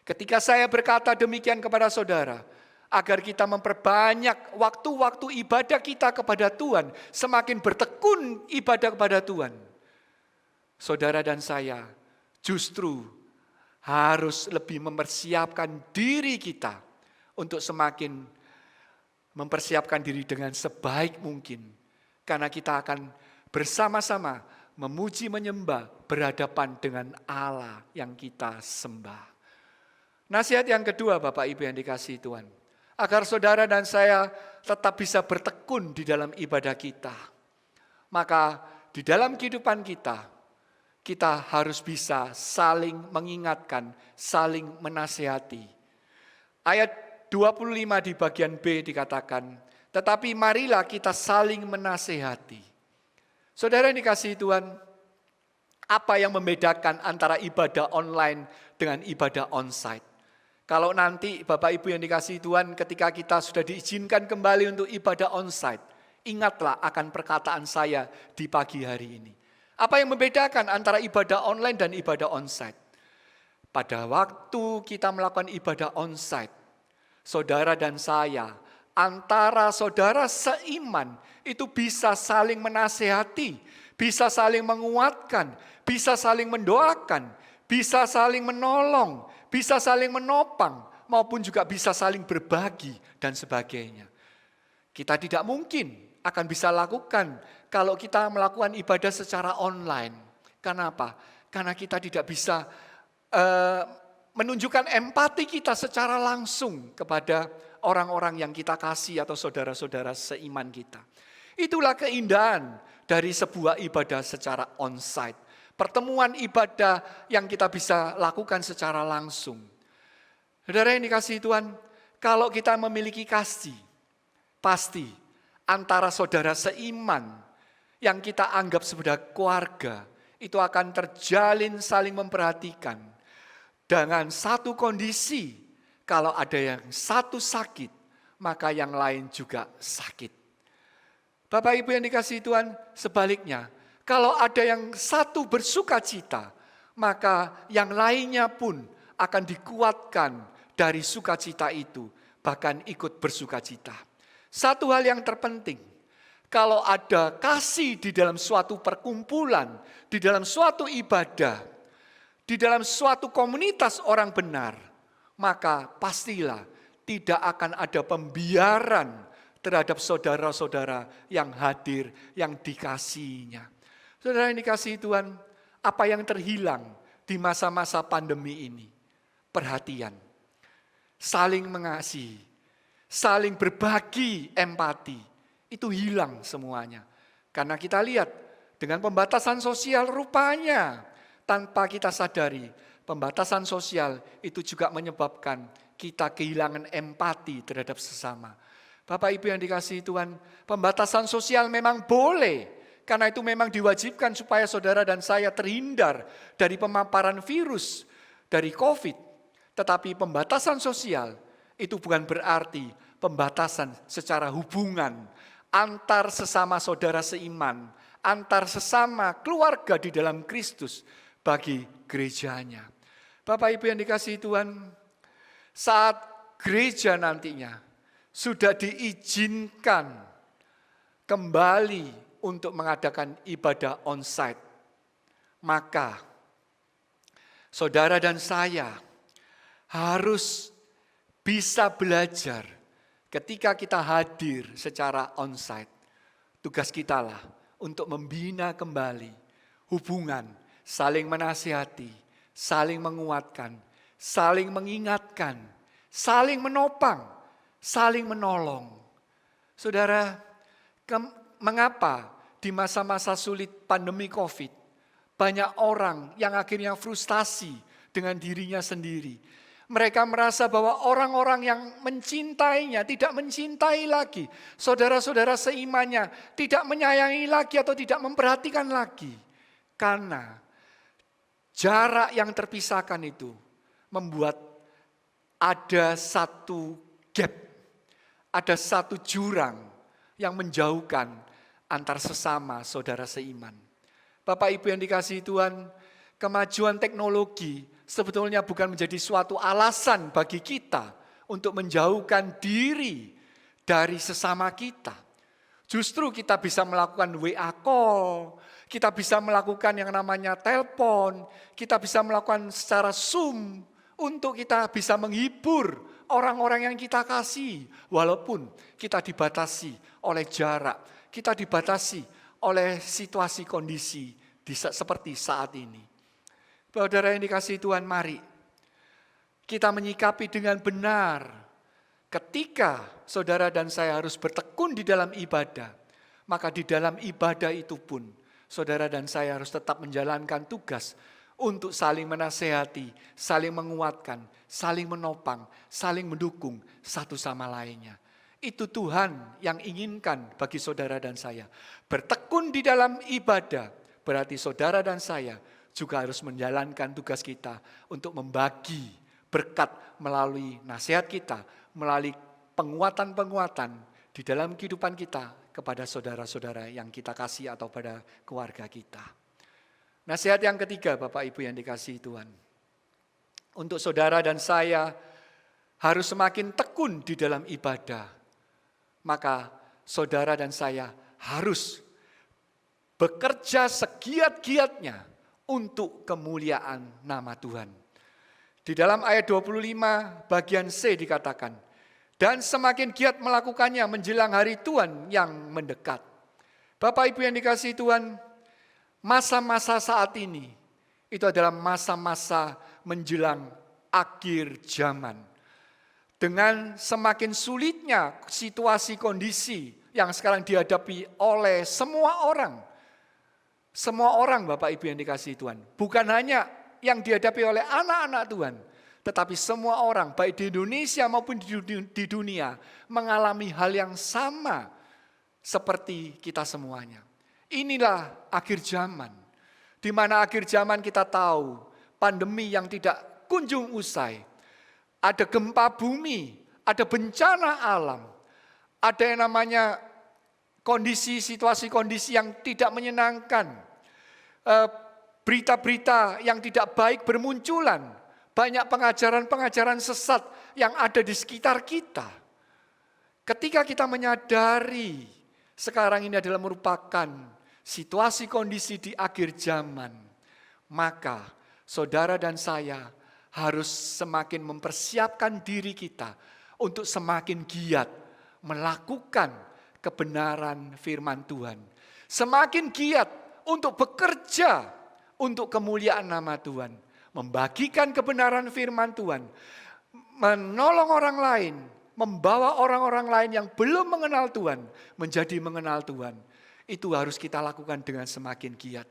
Ketika saya berkata demikian kepada saudara, agar kita memperbanyak waktu-waktu ibadah kita kepada Tuhan, semakin bertekun ibadah kepada Tuhan. Saudara dan saya justru harus lebih mempersiapkan diri kita untuk semakin mempersiapkan diri dengan sebaik mungkin. Karena kita akan bersama-sama memuji menyembah berhadapan dengan Allah yang kita sembah. Nasihat yang kedua Bapak Ibu yang dikasihi Tuhan, agar saudara dan saya tetap bisa bertekun di dalam ibadah kita. Maka di dalam kehidupan kita, kita harus bisa saling mengingatkan, saling menasihati. Ayat 25 di bagian B dikatakan, tetapi marilah kita saling menasihati. Saudara yang dikasihi Tuhan, apa yang membedakan antara ibadah online dengan ibadah onsite? Kalau nanti Bapak Ibu yang dikasihi Tuhan, ketika kita sudah diizinkan kembali untuk ibadah onsite, ingatlah akan perkataan saya di pagi hari ini. Apa yang membedakan antara ibadah online dan ibadah onsite? Pada waktu kita melakukan ibadah onsite, saudara dan saya, antara saudara seiman, itu bisa saling menasehati, bisa saling menguatkan, bisa saling mendoakan, bisa saling menolong, bisa saling menopang, maupun juga bisa saling berbagi dan sebagainya. Kita tidak mungkin akan bisa lakukan kalau kita melakukan ibadah secara online. Kenapa? Karena kita tidak bisa menunjukkan empati kita secara langsung kepada orang-orang yang kita kasih atau saudara-saudara seiman kita. Itulah keindahan dari sebuah ibadah secara onsite. Pertemuan ibadah yang kita bisa lakukan secara langsung. Saudara yang dikasihi Tuhan, kalau kita memiliki kasih, pasti antara saudara seiman yang kita anggap sebagai keluarga, itu akan terjalin saling memperhatikan. Dengan satu kondisi, kalau ada yang satu sakit, maka yang lain juga sakit. Bapak Ibu yang dikasihi Tuhan, sebaliknya, kalau ada yang satu bersuka cita, maka yang lainnya pun akan dikuatkan dari sukacita itu, bahkan ikut bersukacita. Satu hal yang terpenting, kalau ada kasih di dalam suatu perkumpulan, di dalam suatu ibadah, di dalam suatu komunitas orang benar, maka pastilah tidak akan ada pembiaran terhadap saudara-saudara yang hadir, yang dikasihinya. Saudara yang dikasihi Tuhan, apa yang terhilang di masa-masa pandemi ini? Perhatian, saling mengasihi, saling berbagi empati, itu hilang semuanya. Karena kita lihat dengan pembatasan sosial rupanya tanpa kita sadari, pembatasan sosial itu juga menyebabkan kita kehilangan empati terhadap sesama. Bapak Ibu yang dikasihi Tuhan, pembatasan sosial memang boleh, karena itu memang diwajibkan supaya saudara dan saya terhindar dari pemaparan virus, dari COVID. Tetapi pembatasan sosial itu bukan berarti pembatasan secara hubungan antar sesama saudara seiman, antar sesama keluarga di dalam Kristus bagi gerejanya. Bapak Ibu yang dikasihi Tuhan, saat gereja nantinya sudah diizinkan kembali untuk mengadakan ibadah onsite, maka saudara dan saya harus bisa belajar ketika kita hadir secara onsite. Tugas kita lah untuk membina kembali hubungan, saling menasihati, saling menguatkan, saling mengingatkan, saling menopang, saling menolong. Saudara, mengapa di masa-masa sulit pandemi COVID, banyak orang yang akhirnya frustasi dengan dirinya sendiri. Mereka merasa bahwa orang-orang yang mencintainya tidak mencintai lagi. Saudara-saudara seimannya tidak menyayangi lagi atau tidak memperhatikan lagi. Karena jarak yang terpisahkan itu membuat ada satu gap, ada satu jurang yang menjauhkan antar sesama saudara seiman. Bapak Ibu yang dikasihi Tuhan, kemajuan teknologi sebetulnya bukan menjadi suatu alasan bagi kita untuk menjauhkan diri dari sesama kita. Justru kita bisa melakukan WA call, kita bisa melakukan yang namanya telepon, kita bisa melakukan secara Zoom untuk kita bisa menghibur orang-orang yang kita kasih. Walaupun kita dibatasi oleh jarak, kita dibatasi oleh situasi kondisi seperti saat ini. Saudara yang dikasihi Tuhan, mari kita menyikapi dengan benar ketika saudara dan saya harus bertekun di dalam ibadah. Maka di dalam ibadah itu pun saudara dan saya harus tetap menjalankan tugas untuk saling menasehati, saling menguatkan, saling menopang, saling mendukung satu sama lainnya. Itu Tuhan yang inginkan bagi saudara dan saya. Bertekun di dalam ibadah berarti saudara dan saya juga harus menjalankan tugas kita untuk membagi berkat melalui nasihat kita, melalui penguatan-penguatan di dalam kehidupan kita kepada saudara-saudara yang kita kasih atau pada keluarga kita. Nasihat yang ketiga, Bapak Ibu yang dikasihi Tuhan. Untuk saudara dan saya harus semakin tekun di dalam ibadah. Maka saudara dan saya harus bekerja segiat-giatnya untuk kemuliaan nama Tuhan. Di dalam ayat 25 bagian C dikatakan, dan semakin giat melakukannya menjelang hari Tuhan yang mendekat. Bapak Ibu yang dikasihi Tuhan, masa-masa saat ini itu adalah masa-masa menjelang akhir zaman. Dengan semakin sulitnya situasi kondisi yang sekarang dihadapi oleh semua orang. Semua orang Bapak Ibu yang dikasihi Tuhan. Bukan hanya yang dihadapi oleh anak-anak Tuhan. Tetapi semua orang baik di Indonesia maupun di dunia mengalami hal yang sama seperti kita semuanya. Inilah akhir zaman. Di mana akhir zaman kita tahu pandemi yang tidak kunjung usai. Ada gempa bumi, ada bencana alam. Ada yang namanya situasi kondisi yang tidak menyenangkan. Berita-berita yang tidak baik bermunculan. Banyak pengajaran-pengajaran sesat yang ada di sekitar kita. Ketika kita menyadari sekarang ini adalah merupakan situasi kondisi di akhir zaman, maka saudara dan saya harus semakin mempersiapkan diri kita untuk semakin giat melakukan kebenaran firman Tuhan. Semakin giat untuk bekerja untuk kemuliaan nama Tuhan. Membagikan kebenaran firman Tuhan. Menolong orang lain. Membawa orang-orang lain yang belum mengenal Tuhan menjadi mengenal Tuhan. Itu harus kita lakukan dengan semakin giat.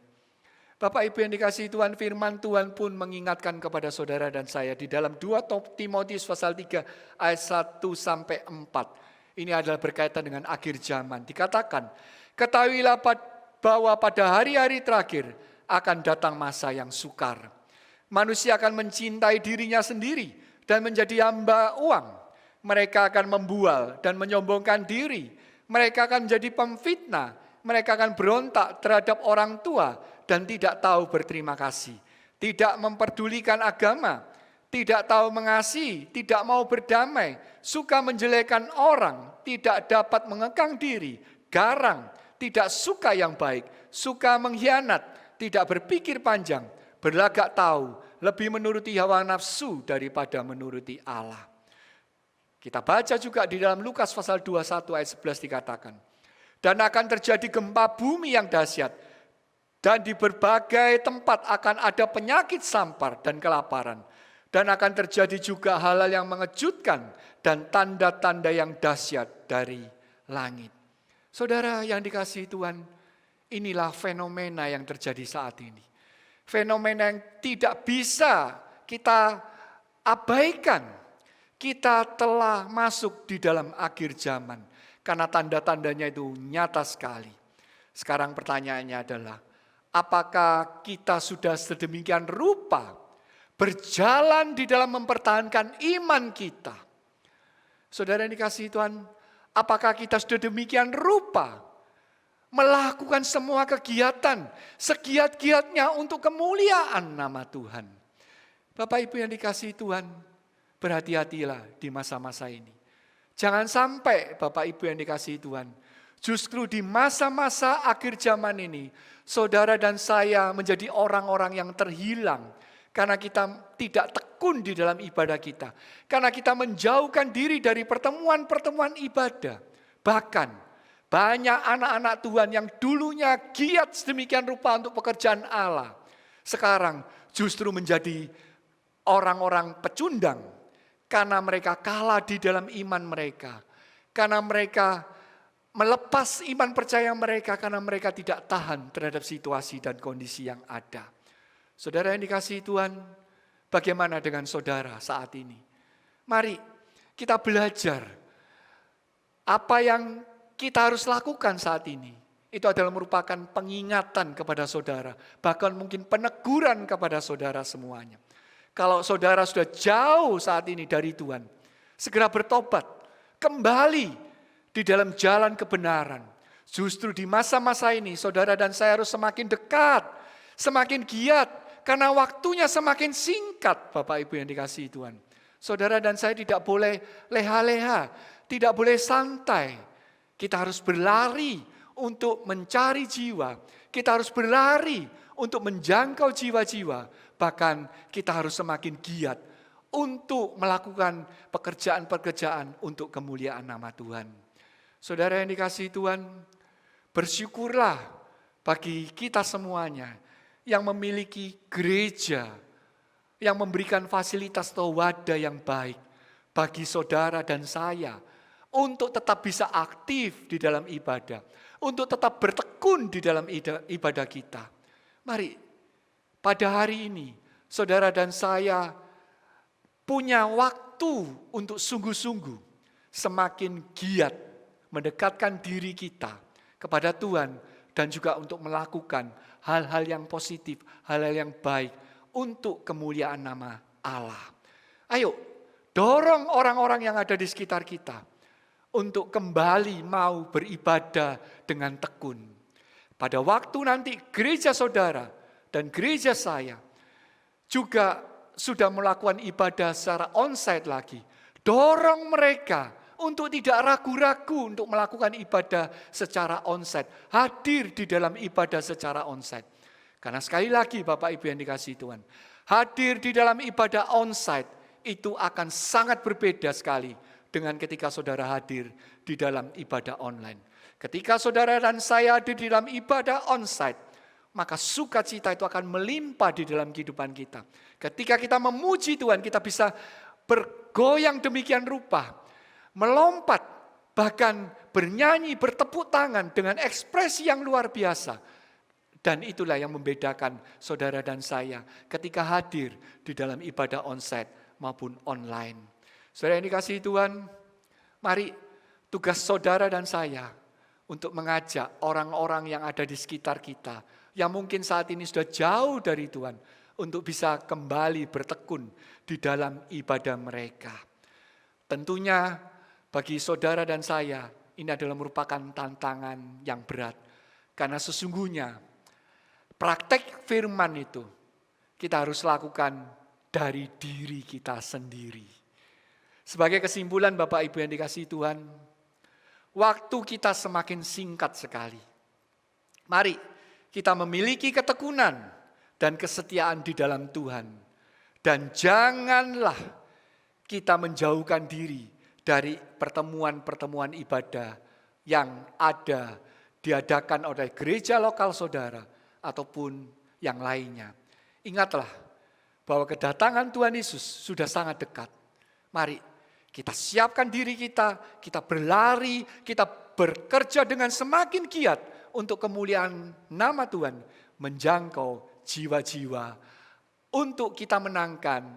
Bapak Ibu yang dikasihi Tuhan, firman Tuhan pun mengingatkan kepada saudara dan saya di dalam 2 Timotius pasal 3 ayat 1 sampai 4. Ini adalah berkaitan dengan akhir zaman. Dikatakan, ketahuilah bahwa pada hari-hari terakhir akan datang masa yang sukar. Manusia akan mencintai dirinya sendiri dan menjadi hamba uang. Mereka akan membual dan menyombongkan diri. Mereka akan menjadi pemfitnah. Mereka akan berontak terhadap orang tua dan tidak tahu berterima kasih. Tidak memperdulikan agama, tidak tahu mengasihi, tidak mau berdamai, suka menjelekkan orang, tidak dapat mengekang diri, garang, tidak suka yang baik, suka mengkhianat, tidak berpikir panjang, berlagak tahu, lebih menuruti hawa nafsu daripada menuruti Allah. Kita baca juga di dalam Lukas pasal 21 ayat 11 dikatakan, dan akan terjadi gempa bumi yang dahsyat, dan di berbagai tempat akan ada penyakit sampar dan kelaparan. Dan akan terjadi juga hal-hal yang mengejutkan dan tanda-tanda yang dahsyat dari langit. Saudara yang dikasihi Tuhan, inilah fenomena yang terjadi saat ini. Fenomena yang tidak bisa kita abaikan. Kita telah masuk di dalam akhir zaman. Karena tanda-tandanya itu nyata sekali. Sekarang pertanyaannya adalah, apakah kita sudah sedemikian rupa berjalan di dalam mempertahankan iman kita? Saudara yang dikasihi Tuhan, apakah kita sudah demikian rupa melakukan semua kegiatan segiat-giatnya untuk kemuliaan nama Tuhan? Bapak Ibu yang dikasihi Tuhan, berhati-hatilah di masa-masa ini. Jangan sampai Bapak Ibu yang dikasihi Tuhan, justru di masa-masa akhir zaman ini, saudara dan saya menjadi orang-orang yang terhilang. Karena kita tidak tekun di dalam ibadah kita. Karena kita menjauhkan diri dari pertemuan-pertemuan ibadah. Bahkan banyak anak-anak Tuhan yang dulunya giat sedemikian rupa untuk pekerjaan Allah. Sekarang justru menjadi orang-orang pecundang. Karena mereka kalah di dalam iman mereka. Karena mereka melepas iman percaya mereka karena mereka tidak tahan terhadap situasi dan kondisi yang ada. Saudara yang dikasihi Tuhan, bagaimana dengan saudara saat ini? Mari kita belajar apa yang kita harus lakukan saat ini. Itu adalah merupakan pengingatan kepada saudara, bahkan mungkin peneguran kepada saudara semuanya. Kalau saudara sudah jauh saat ini dari Tuhan, segera bertobat, kembali di dalam jalan kebenaran. Justru di masa-masa ini saudara dan saya harus semakin dekat, semakin giat, karena waktunya semakin singkat Bapak Ibu yang dikasihi Tuhan. Saudara dan saya tidak boleh leha-leha, tidak boleh santai. Kita harus berlari untuk mencari jiwa, kita harus berlari untuk menjangkau jiwa-jiwa. Bahkan kita harus semakin giat untuk melakukan pekerjaan-pekerjaan untuk kemuliaan nama Tuhan. Saudara yang dikasihi Tuhan, bersyukurlah bagi kita semuanya yang memiliki gereja, yang memberikan fasilitas atau wadah yang baik bagi saudara dan saya untuk tetap bisa aktif di dalam ibadah, untuk tetap bertekun di dalam ibadah kita. Mari, pada hari ini saudara dan saya punya waktu untuk sungguh-sungguh semakin giat mendekatkan diri kita kepada Tuhan dan juga untuk melakukan hal-hal yang positif, hal-hal yang baik untuk kemuliaan nama Allah. Ayo, dorong orang-orang yang ada di sekitar kita untuk kembali mau beribadah dengan tekun. Pada waktu nanti gereja saudara dan gereja saya juga sudah melakukan ibadah secara onsite lagi. Dorong mereka untuk tidak ragu-ragu untuk melakukan ibadah secara onsite. Hadir di dalam ibadah secara onsite. Karena sekali lagi Bapak Ibu yang dikasihi Tuhan, hadir di dalam ibadah onsite itu akan sangat berbeda sekali dengan ketika saudara hadir di dalam ibadah online. Ketika saudara dan saya hadir di dalam ibadah onsite, maka sukacita itu akan melimpah di dalam kehidupan kita. Ketika kita memuji Tuhan, kita bisa bergoyang demikian rupa, melompat, bahkan bernyanyi, bertepuk tangan dengan ekspresi yang luar biasa. Dan itulah yang membedakan saudara dan saya ketika hadir di dalam ibadah onsite maupun online. Saudara yang dikasihi Tuhan, mari tugas saudara dan saya untuk mengajak orang-orang yang ada di sekitar kita, yang mungkin saat ini sudah jauh dari Tuhan, untuk bisa kembali bertekun di dalam ibadah mereka. Tentunya bagi saudara dan saya, ini adalah merupakan tantangan yang berat. Karena sesungguhnya praktek firman itu kita harus lakukan dari diri kita sendiri. Sebagai kesimpulan Bapak Ibu yang dikasihi Tuhan, waktu kita semakin singkat sekali. Mari kita memiliki ketekunan dan kesetiaan di dalam Tuhan. Dan janganlah kita menjauhkan diri dari pertemuan-pertemuan ibadah yang ada diadakan oleh gereja lokal saudara ataupun yang lainnya. Ingatlah bahwa kedatangan Tuhan Yesus sudah sangat dekat. Mari kita siapkan diri kita berlari, kita bekerja dengan semakin giat untuk kemuliaan nama Tuhan, menjangkau jiwa-jiwa untuk kita menangkan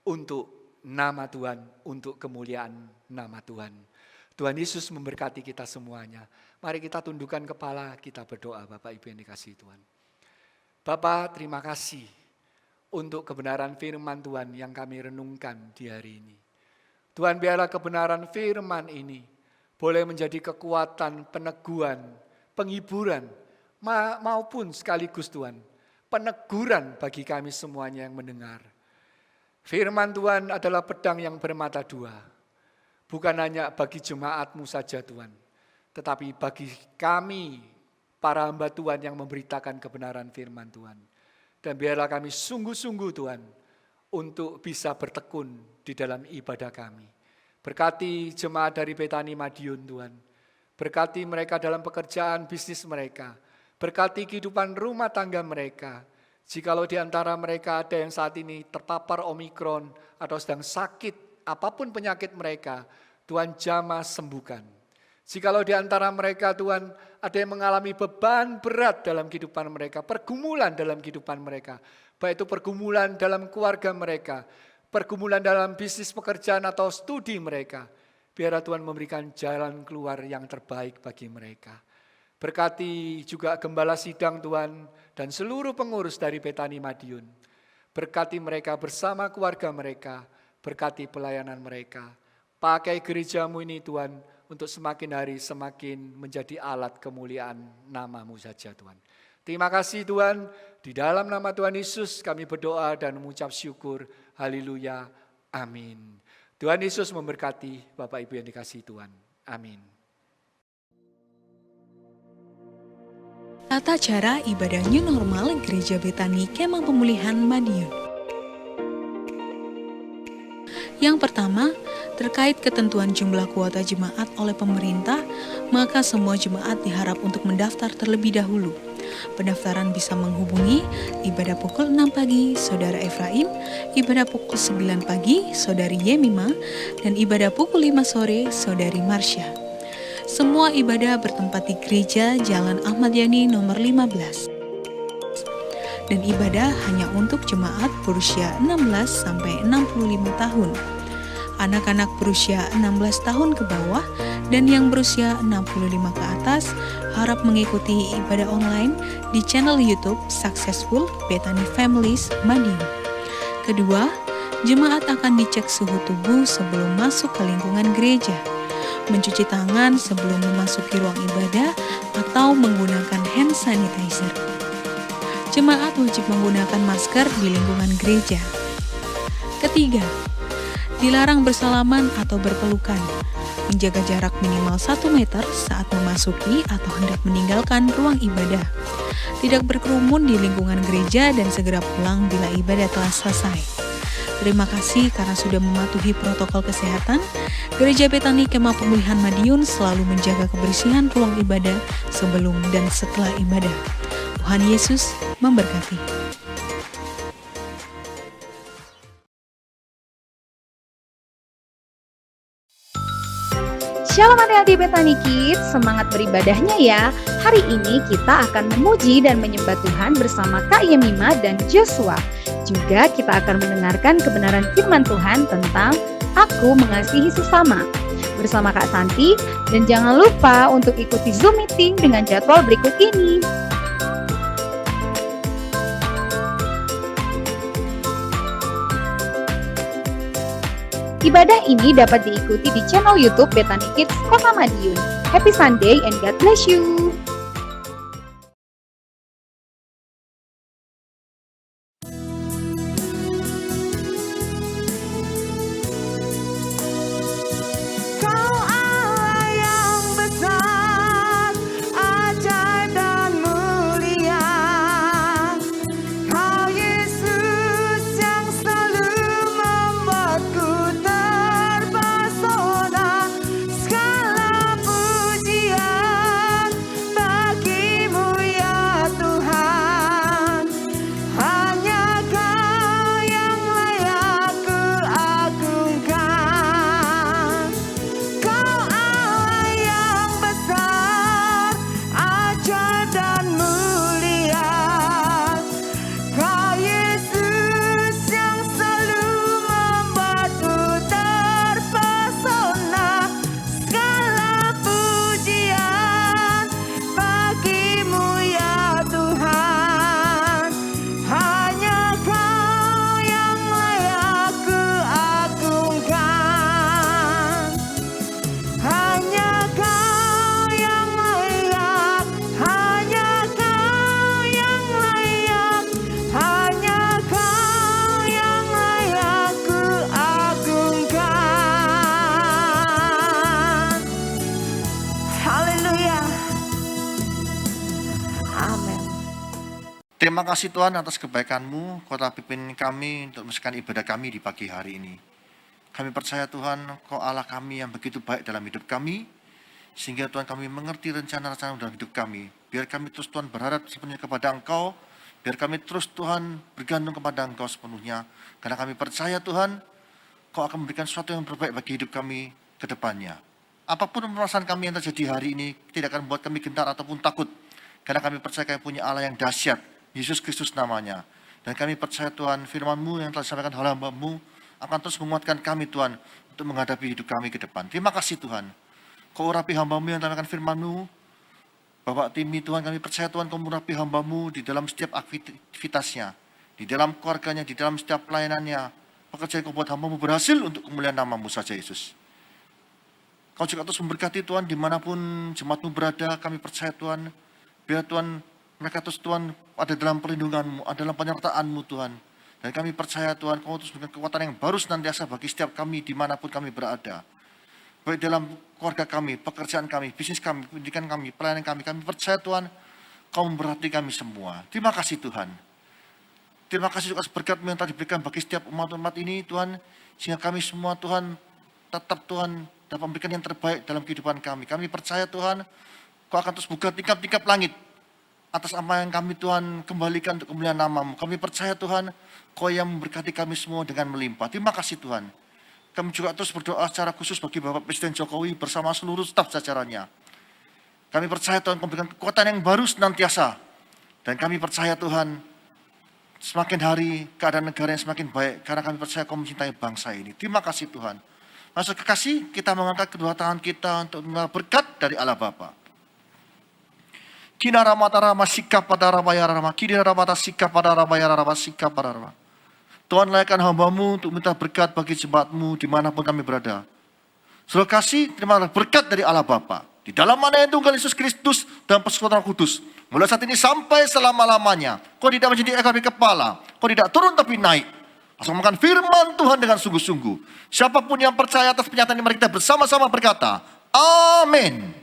untuk nama Tuhan, untuk kemuliaan nama Tuhan. Tuhan Yesus memberkati kita semuanya. Mari kita tundukkan kepala, kita berdoa Bapak Ibu yang dikasihi Tuhan. Bapak, terima kasih untuk kebenaran firman Tuhan yang kami renungkan di hari ini. Tuhan, biarlah kebenaran firman ini boleh menjadi kekuatan, peneguhan, penghiburan, maupun sekaligus Tuhan, peneguran bagi kami semuanya yang mendengar. Firman Tuhan adalah pedang yang bermata dua. Bukan hanya bagi jemaat-Mu saja Tuhan, tetapi bagi kami, para hamba Tuhan yang memberitakan kebenaran firman Tuhan. Dan biarlah kami sungguh-sungguh Tuhan, untuk bisa bertekun di dalam ibadah kami. Berkati jemaat dari Betani Madiun Tuhan. Berkati mereka dalam pekerjaan bisnis mereka. Berkati kehidupan rumah tangga mereka. Jikalau di antara mereka ada yang saat ini terpapar Omikron atau sedang sakit, apapun penyakit mereka, Tuhan jamah sembuhkan. Jikalau di antara mereka Tuhan ada yang mengalami beban berat dalam kehidupan mereka, pergumulan dalam kehidupan mereka, baik itu pergumulan dalam keluarga mereka, pergumulan dalam bisnis pekerjaan atau studi mereka, biarlah Tuhan memberikan jalan keluar yang terbaik bagi mereka. Berkati juga gembala sidang Tuhan dan seluruh pengurus dari Betani Madiun. Berkati mereka bersama keluarga mereka, berkati pelayanan mereka. Pakai gereja-Mu ini Tuhan, untuk semakin hari semakin menjadi alat kemuliaan nama-Mu saja Tuhan. Terima kasih Tuhan, di dalam nama Tuhan Yesus kami berdoa dan mengucap syukur. Haleluya, amin. Tuhan Yesus memberkati Bapak Ibu yang dikasihi Tuhan. Amin. Tata cara ibadah New Normal Gereja Betani Kemah Pemulihan Madiun. Yang pertama, terkait ketentuan jumlah kuota jemaat oleh pemerintah, maka semua jemaat diharap untuk mendaftar terlebih dahulu. Pendaftaran bisa menghubungi ibadah pukul 6 pagi, Saudara Efraim, ibadah pukul 9 pagi, Saudari Yemima, dan ibadah pukul 5 sore, Saudari Marsha. Semua ibadah bertempat di Gereja Jalan Ahmad Yani nomor 15. Dan ibadah hanya untuk jemaat berusia 16 sampai 65 tahun. Anak-anak berusia 16 tahun ke bawah dan yang berusia 65 ke atas harap mengikuti ibadah online di channel YouTube Successful Betani Families Madiun. Kedua, jemaat akan dicek suhu tubuh sebelum masuk ke lingkungan gereja, mencuci tangan sebelum memasuki ruang ibadah atau menggunakan hand sanitizer. Jemaat wajib menggunakan masker di lingkungan gereja. Ketiga, dilarang bersalaman atau berpelukan. Menjaga jarak minimal 1 meter saat memasuki atau hendak meninggalkan ruang ibadah. Tidak berkerumun di lingkungan gereja dan segera pulang bila ibadah telah selesai. Terima kasih karena sudah mematuhi protokol kesehatan. Gereja Betani Kemah Pemulihan Madiun selalu menjaga kebersihan ruang ibadah sebelum dan setelah ibadah. Tuhan Yesus memberkati. Shalom adik-adik Betani Kids, semangat beribadahnya ya. Hari ini kita akan memuji dan menyembah Tuhan bersama Kak Yemima dan Joshua. Juga kita akan mendengarkan kebenaran firman Tuhan tentang Aku Mengasihi Sesama bersama Kak Santi. Dan jangan lupa untuk ikuti Zoom meeting dengan jadwal berikut ini. Ibadah ini dapat diikuti di channel YouTube Betani Kids Kota Madiun. Happy Sunday and God bless you. Kau Allah yang besar, ajaib dan mulia. Kau Yesus yang selalu membuatku terpesona. Segala pujian bagimu ya Tuhan. Hanya Kau yang layak kuagungkan. Kau Allah yang besar, ajaib dan mulia. Kau Yesus yang selalu membuatku terpesona. Segala pujian bagimu ya Tuhan. Hanya Kau yang layak kuagungkan. Hanya Kau yang layak, hanya Kau yang layak, hanya Kau yang layak kuagungkan. Haleluya. Amin. Terima kasih Tuhan atas kebaikan-Mu, Kau telah pimpin kami untuk menyelesaikan ibadah kami di pagi hari ini. Kami percaya Tuhan, Kau Allah kami yang begitu baik dalam hidup kami, sehingga Tuhan kami mengerti rencana-rencana dalam hidup kami. Biar kami terus Tuhan berharap sepenuhnya kepada Engkau, biar kami terus Tuhan bergantung kepada Engkau sepenuhnya. Karena kami percaya Tuhan, Kau akan memberikan sesuatu yang terbaik bagi hidup kami ke depannya. Apapun permasalahan kami yang terjadi hari ini, tidak akan membuat kami gentar ataupun takut. Karena kami percaya kami punya Allah yang dahsyat, Yesus Kristus namanya. Dan kami percaya Tuhan, firman-Mu yang telah disampaikan oleh hamba-Mu akan terus menguatkan kami Tuhan untuk menghadapi hidup kami ke depan. Terima kasih Tuhan. Kau urapi hamba-Mu yang telah menyampaikan firman-Mu. Bapak Timi Tuhan, kami percaya Tuhan Kau mengurapi hamba-Mu di dalam setiap aktivitasnya, di dalam keluarganya, di dalam setiap pelayanannya. Pekerjaan Kau buat hamba-Mu berhasil untuk kemuliaan nama-Mu saja Yesus. Kau juga terus memberkati Tuhan dimanapun jemaat-Mu berada. Kami percaya Tuhan, biar Tuhan mereka terus Tuhan ada dalam perlindungan-Mu, ada dalam penyertaan-Mu Tuhan. Dan kami percaya Tuhan, Kau terus memberikan kekuatan yang baru senantiasa bagi setiap kami dimanapun kami berada. Baik dalam keluarga kami, pekerjaan kami, bisnis kami, pendidikan kami, pelayanan kami. Kami percaya Tuhan, Kau memberkati kami semua. Terima kasih Tuhan. Terima kasih juga berkat-Mu yang telah diberikan bagi setiap umat-umat ini Tuhan. Sehingga kami semua Tuhan, tetap Tuhan dapat memberikan yang terbaik dalam kehidupan kami. Kami percaya Tuhan, Kau akan terus buka tingkap-tingkap langit atas apa yang kami Tuhan kembalikan untuk kemuliaan nama-Mu. Kami percaya Tuhan, Kau yang memberkati kami semua dengan melimpah. Terima kasih Tuhan. Kami juga terus berdoa secara khusus bagi Bapak Presiden Jokowi bersama seluruh staf jajarannya. Kami percaya Tuhan Kau memberikan kekuatan yang baru senantiasa. Dan kami percaya Tuhan, semakin hari keadaan negara yang semakin baik, karena kami percaya Kau mencintai bangsa ini. Terima kasih Tuhan. Masuk kekasih, kita mengangkat kedua tangan kita untuk menerima berkat dari Allah Bapa. Kina ramata rama sikap pada rama ya rama. Kina ramata sikap pada rama ya rama sikap pada rama. Tuhan layakkan hamba-Mu untuk minta berkat bagi jemaat-Mu dimanapun kami berada. Saudara kasih, terimalah berkat dari Allah Bapa. Di dalam nama Tuhan Yesus Kristus, dalam persekutuan kudus. Mulai saat ini sampai selama-lamanya. Kau tidak menjadi ekor tapi kepala. Kau tidak turun tapi naik. Langsung makan firman Tuhan dengan sungguh-sungguh. Siapapun yang percaya atas pernyataan ini, mari kita bersama-sama berkata, amin.